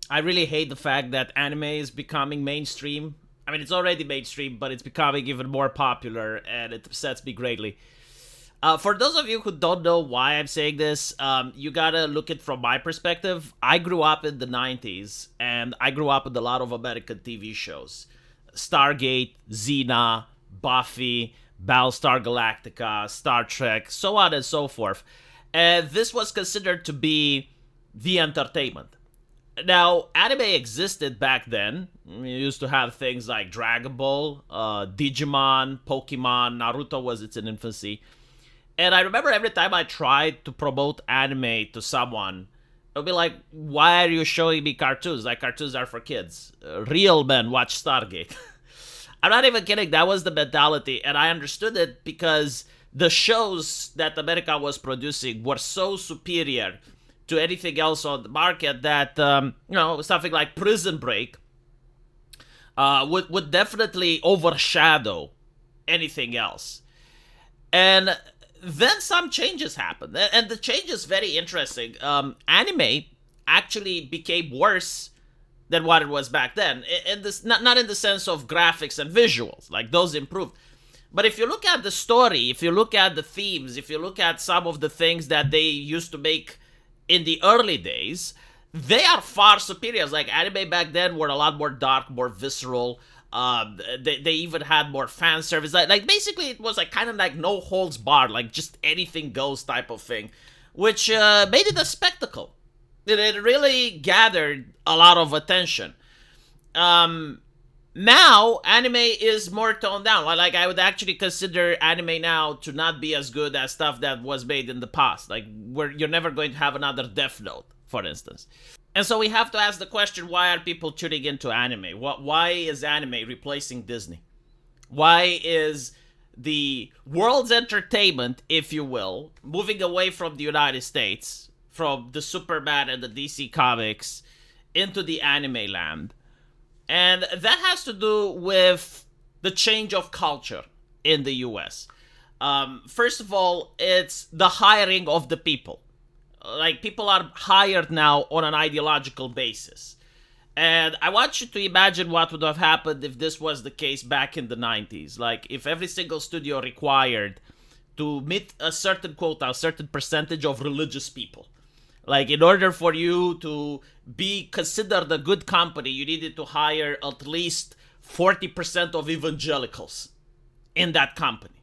I really hate the fact that anime is becoming mainstream. I mean, it's already mainstream, but it's becoming even more popular, and it upsets me greatly. For those of you who don't know why I'm saying this, you gotta look at from my perspective. I grew up in the 90s, and I grew up with a lot of American TV shows. Stargate, Xena, Buffy, Battlestar Galactica, Star Trek, so on and so forth. And this was considered to be the entertainment. Now, anime existed back then. We used to have things like Dragon Ball, Digimon, Pokemon, Naruto was its in infancy. And I remember every time I tried to promote anime to someone, it would be like, why are you showing me cartoons? Like, cartoons are for kids. Real men watch Stargate. I'm not even kidding. That was the mentality. And I understood it because the shows that America was producing were so superior to anything else on the market that, something like Prison Break would definitely overshadow anything else. And then some changes happened, and the change is very interesting. Anime actually became worse than what it was back then. In this, not in the sense of graphics and visuals, like those improved. But if you look at the story, if you look at the themes, if you look at some of the things that they used to make in the early days, they are far superior. Like anime back then were a lot more dark, more visceral. They even had more fan service. Like basically, it was like kind of like no holds barred, like just anything goes type of thing, which made it a spectacle. It really gathered a lot of attention. Now anime is more toned down. Like I would actually consider anime now to not be as good as stuff that was made in the past. Like where you're never going to have another Death Note, for instance. And so we have to ask the question, why are people tuning into anime? Why is anime replacing Disney? Why is the world's entertainment, if you will, moving away from the United States, from the Superman and the DC comics, into the anime land? And that has to do with the change of culture in the US. First of all, it's the hiring of the people. Like, people are hired now on an ideological basis. And I want you to imagine what would have happened if this was the case back in the 90s. Like, if every single studio required to meet a certain quota, a certain percentage of religious people. Like, in order for you to be considered a good company, you needed to hire at least 40% of evangelicals in that company.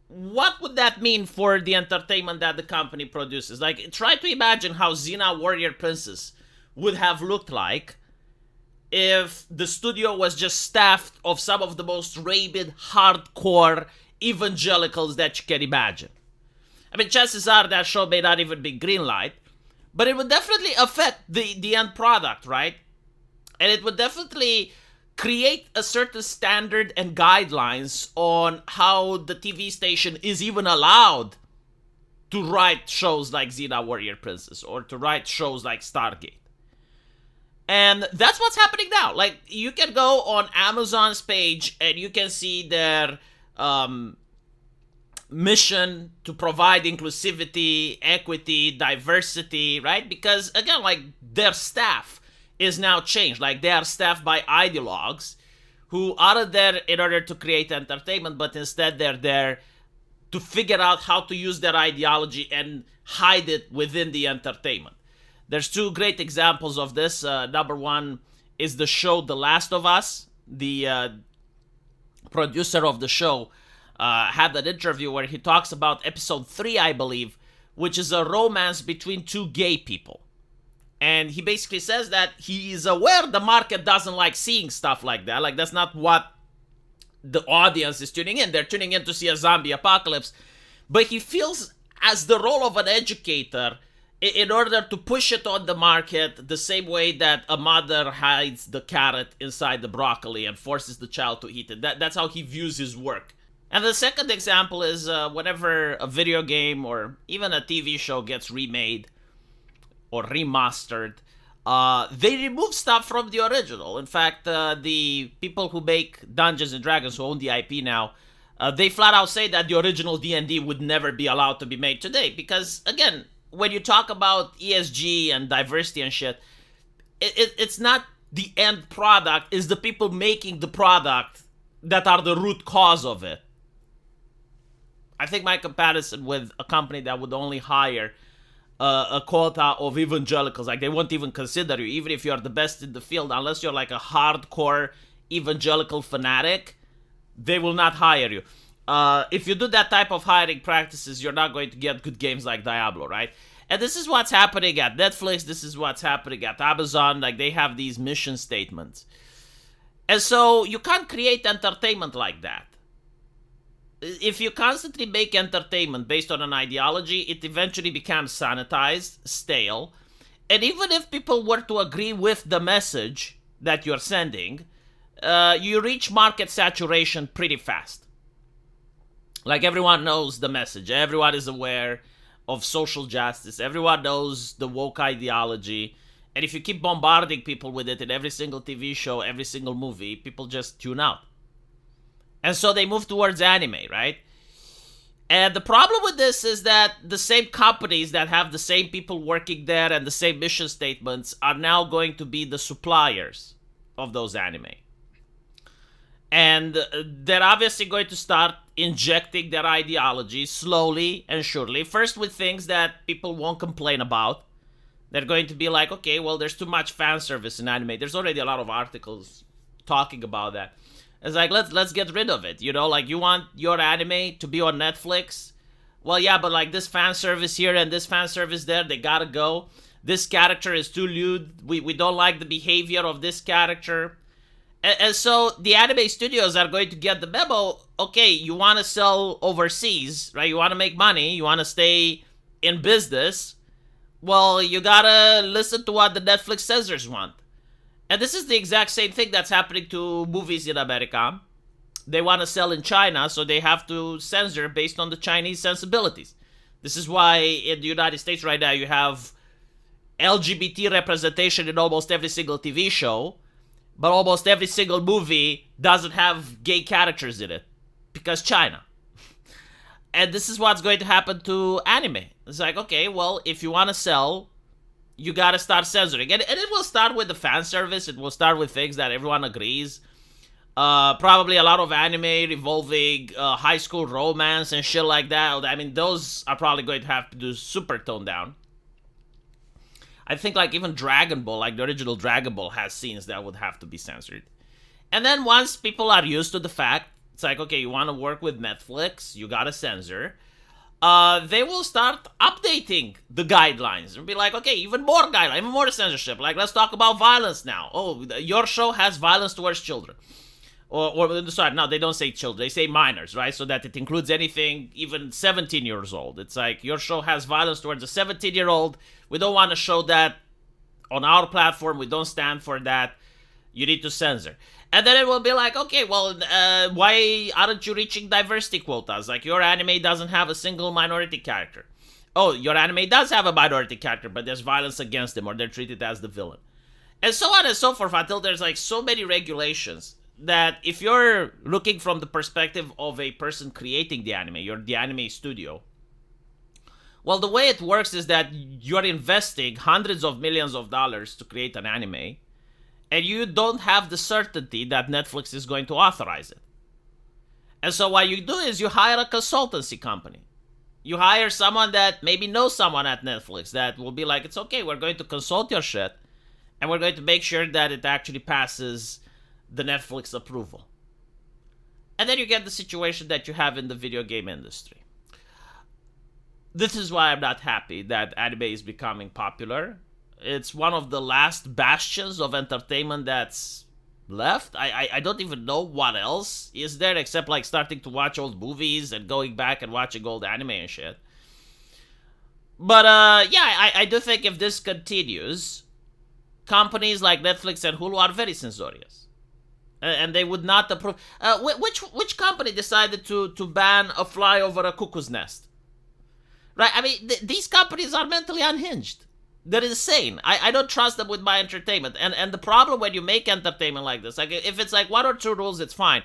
What would that mean for the entertainment that the company produces? Like, try to imagine how Xena Warrior Princess would have looked like if the studio was just staffed of some of the most rabid, hardcore evangelicals that you can imagine. I mean, chances are that show may not even be greenlight, but it would definitely affect the end product, right? And it would definitely create a certain standard and guidelines on how the TV station is even allowed to write shows like Xena Warrior Princess or to write shows like Stargate. And that's what's happening now. Like, you can go on Amazon's page and you can see their mission to provide inclusivity, equity, diversity, right? Because, again, like, their staff is now changed. Like, they are staffed by ideologues who aren't there in order to create entertainment, but instead they're there to figure out how to use their ideology and hide it within the entertainment. There's two great examples of this. Number one is the show The Last of Us. The producer of the show had an interview where he talks about episode 3, I believe, which is a romance between two gay people. And he basically says that he is aware the market doesn't like seeing stuff like that. Like, that's not what the audience is tuning in. They're tuning in to see a zombie apocalypse. But he feels as the role of an educator in order to push it on the market the same way that a mother hides the carrot inside the broccoli and forces the child to eat it. That's how he views his work. And the second example is whenever a video game or even a TV show gets remade or remastered, they remove stuff from the original. In fact, the people who make Dungeons and Dragons, who own the IP now, they flat out say that the original D&D would never be allowed to be made today. Because, again, when you talk about ESG and diversity and shit, it's not the end product, it's the people making the product that are the root cause of it. I think my comparison with a company that would only hire a quota of evangelicals, like they won't even consider you, even if you're the best in the field, unless you're like a hardcore evangelical fanatic, they will not hire you. If you do that type of hiring practices, you're not going to get good games like Diablo, right? And this is what's happening at Netflix, this is what's happening at Amazon, like they have these mission statements. And so you can't create entertainment like that. If you constantly make entertainment based on an ideology, it eventually becomes sanitized, stale, and even if people were to agree with the message that you're sending, you reach market saturation pretty fast. Like everyone knows the message, everyone is aware of social justice, everyone knows the woke ideology, and if you keep bombarding people with it in every single TV show, every single movie, people just tune out. And so they move towards anime, right? And the problem with this is that the same companies that have the same people working there and the same mission statements are now going to be the suppliers of those anime. And they're obviously going to start injecting their ideology slowly and surely. First with things that people won't complain about. They're going to be like, okay, well, there's too much fan service in anime. There's already a lot of articles talking about that. It's like, let's get rid of it, you know? Like, you want your anime to be on Netflix? Well, yeah, but like this fan service here and this fan service there, they gotta go. This character is too lewd. We don't like the behavior of this character. And so the anime studios are going to get the memo. Okay, you want to sell overseas, right? You want to make money. You want to stay in business. Well, you gotta listen to what the Netflix censors want. And this is the exact same thing that's happening to movies in America. They want to sell in China, so they have to censor based on the Chinese sensibilities. This is why in the United States right now you have LGBT representation in almost every single TV show, but almost every single movie doesn't have gay characters in it, because China. And this is what's going to happen to anime. It's like, okay, well, if you want to sell, you gotta start censoring. And it will start with the fan service. It will start with things that everyone agrees. Probably a lot of anime revolving high school romance and shit like that. I mean, those are probably going to have to do super toned down. I think like even Dragon Ball, like the original Dragon Ball, has scenes that would have to be censored. And then once people are used to the fact, it's like, okay, you want to work with Netflix, you gotta censor. They will start updating the guidelines and be like, okay, even more guidelines, even more censorship. Like, let's talk about violence now. Oh, your show has violence towards children. Or sorry, no, they don't say children, they say minors, right? So that it includes anything, even 17 years old. It's like, your show has violence towards a 17-year-old. We don't want to show that on our platform. We don't stand for that. You need to censor. And then it will be like, okay, well, why aren't you reaching diversity quotas? Like, your anime doesn't have a single minority character. Oh, your anime does have a minority character, but there's violence against them, or they're treated as the villain. And so on and so forth, until there's like so many regulations that if you're looking from the perspective of a person creating the anime, you're the anime studio, well, the way it works is that you're investing hundreds of millions of dollars to create an anime, and you don't have the certainty that Netflix is going to authorize it. And so what you do is you hire a consultancy company. You hire someone that maybe knows someone at Netflix that will be like, it's okay, we're going to consult your shit, and we're going to make sure that it actually passes the Netflix approval. And then you get the situation that you have in the video game industry. This is why I'm not happy that anime is becoming popular. It's one of the last bastions of entertainment that's left. I don't even know what else is there except like starting to watch old movies and going back and watching old anime and shit. But yeah, I do think if this continues, companies like Netflix and Hulu are very censorious. And they would not approve. Which company decided to ban a fly over a cuckoo's nest? Right? I mean, these companies are mentally unhinged. They're insane. I don't trust them with my entertainment. And the problem when you make entertainment like this, like if it's like 1 or 2 rules, it's fine.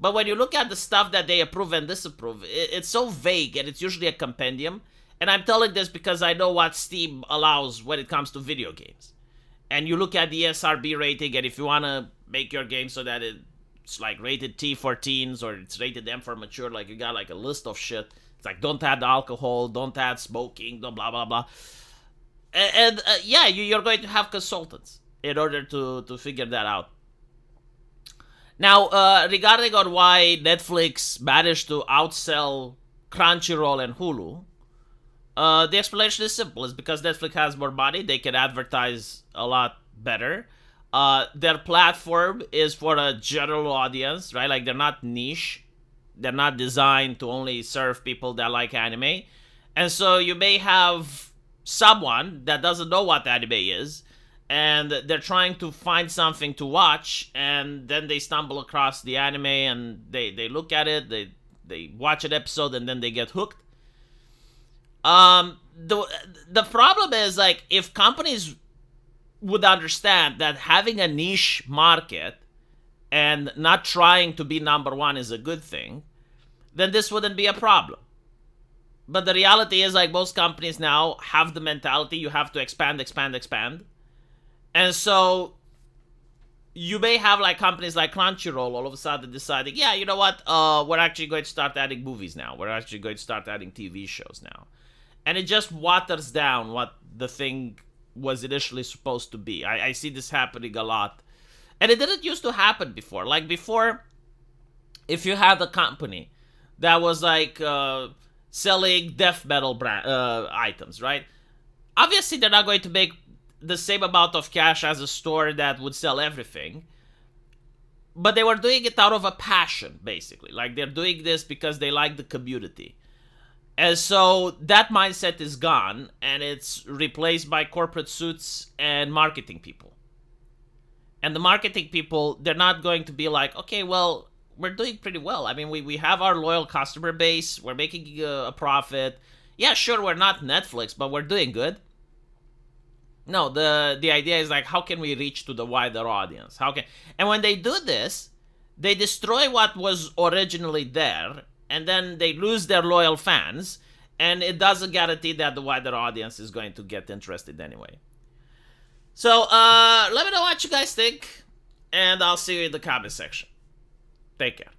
But when you look at the stuff that they approve and disapprove, it's so vague, and it's usually a compendium. And I'm telling this because I know what Steam allows when it comes to video games. and you look at the SRB rating, and if you want to make your game so that it's like rated T for teens or it's rated M for mature, like you got like a list of shit. It's like don't add alcohol, don't add smoking, don't blah blah blah. And yeah, you're going to have consultants in order to figure that out. Now, regarding on why Netflix managed to outsell Crunchyroll and Hulu, the explanation is simple. It's because Netflix has more money. They can advertise a lot better. Their platform is for a general audience, right? Like, they're not niche. They're not designed to only serve people that like anime. And so you may have someone that doesn't know what anime is, and they're trying to find something to watch, and then they stumble across the anime, and they look at it, they watch an episode, and then they get hooked. The problem is, like, if companies would understand that having a niche market and not trying to be number one is a good thing, then this wouldn't be a problem. But the reality is, like, most companies now have the mentality you have to expand, expand, expand. And so you may have, like, companies like Crunchyroll all of a sudden deciding, yeah, you know what, we're actually going to start adding movies now. We're actually going to start adding TV shows now. And it just waters down what the thing was initially supposed to be. I see this happening a lot. And it didn't used to happen before. Like, before, if you had a company that was, like, selling death metal items, right? Obviously, they're not going to make the same amount of cash as a store that would sell everything. But they were doing it out of a passion, basically. Like, they're doing this because they like the community. And so that mindset is gone, and it's replaced by corporate suits and marketing people. And the marketing people, they're not going to be like, okay, well, we're doing pretty well. I mean, we have our loyal customer base. We're making a profit. Yeah, sure, we're not Netflix, but we're doing good. No, the idea is like, how can we reach to the wider audience? And when they do this, they destroy what was originally there, and then they lose their loyal fans, and it doesn't guarantee that the wider audience is going to get interested anyway. So, let me know what you guys think, and I'll see you in the comment section. Take care.